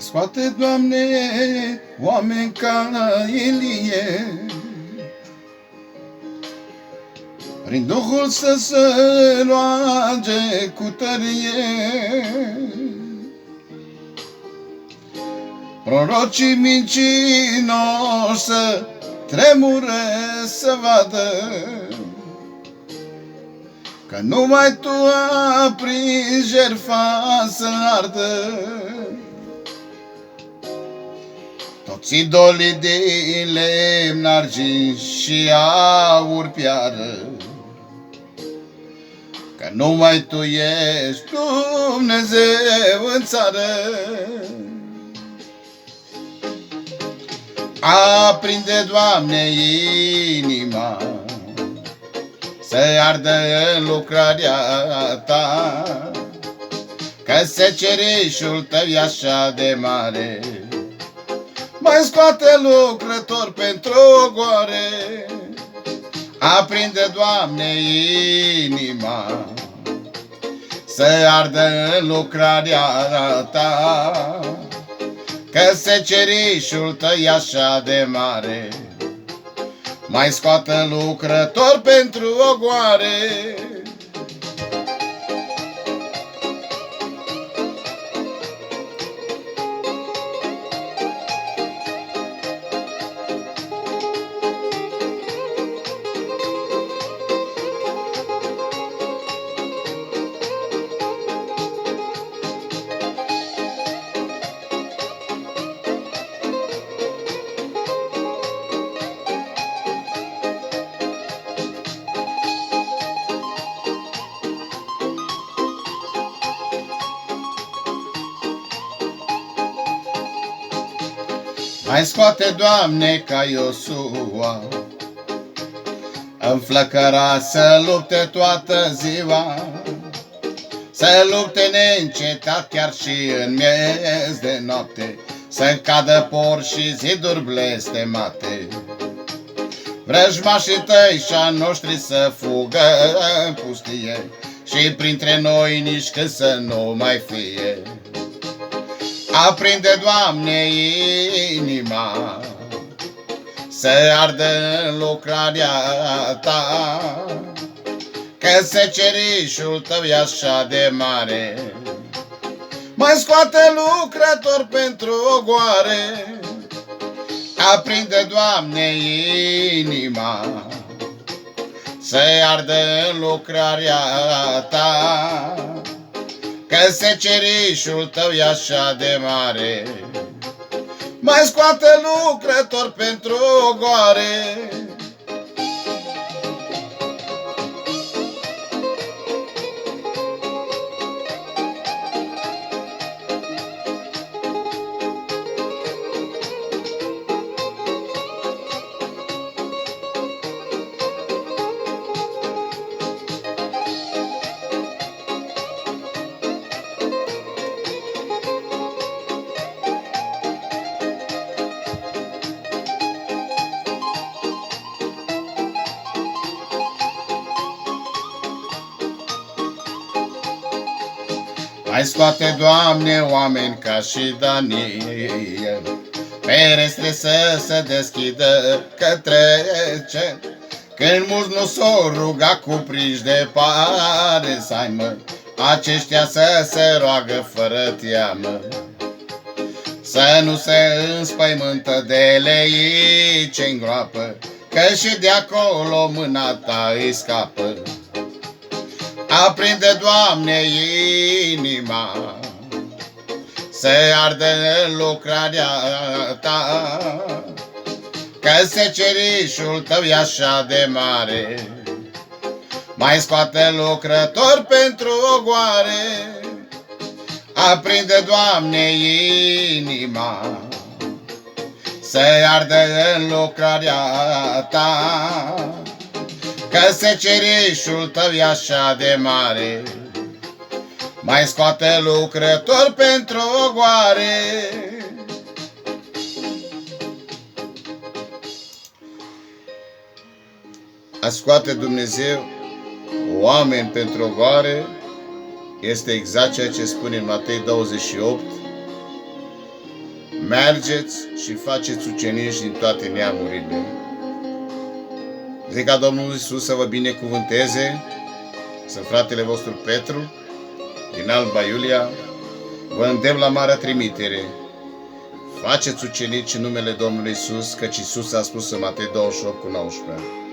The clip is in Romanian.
Scoate, Doamne, oameni ca Ilie, prin Duhul să se roage cu tărie. Prorocii mincinoși să tremure să vadă că numai Tu aprinzi jertfa să ardă. Toți idolii din lemn, argint și aur piară, că numai Tu ești Dumnezeu în țară. Aprinde, Doamne, inima să ardă în lucrarea Ta, că secerișul Tău e așa de mare. Mai scoate lucrători pentru ogoare. Aprinde, Doamne, inima să ardă în lucrarea Ta, că secerișul Tău e așa de mare. Mai scoată lucrători pentru ogoare. Mai scoate, Doamne, ca Iosua în flăcăra să lupte toată ziua, să lupte neîncetat chiar și în miez de noapte, să cadă por și ziduri blestemate. Vrăjmașii Tăi și-a noștri să fugă în pustie și printre noi nici cât să nu mai fie. Aprinde, Doamne, inima să ardă în lucrarea Ta, că secerișul Tău e așa de mare. Mai scoate lucrători pentru ogoare. Aprinde, Doamne, inima să ardă în lucrarea Ta, că secerișul Tău e așa de mare. Mai scoate lucrători pentru ogoare. Mai scoate, Doamne, oameni ca și Daniel, ferestre să se deschidă către cer. Când mulți nu s-o ruga cuprinși de pare să aimă, aceștia să se roagă fără teamă. Să nu se înspăimântă de lei ce îngroapă, că și de acolo mâna Ta îi scapă. Aprinde, Doamne, inima să ardă în lucrarea Ta, că secerișul Tău e așa de mare. Mai scoate lucrători pentru ogoare. Aprinde, Doamne, inima să ardă în lucrarea Ta, că secerișul Tău e așa de mare. Mai scoate lucrători pentru ogoare. A scoate Dumnezeu oameni pentru ogoare este exact ceea ce spune în Matei 28, mergeți și faceți ucenici din toate neamurile. Zic ca Domnul Iisus să vă binecuvânteze. Sunt fratele vostru Petru, din Alba Iulia. Vă îndemn la marea trimitere. Faceți ucenici în numele Domnului Iisus, căci Iisus a spus în Matei 28:19.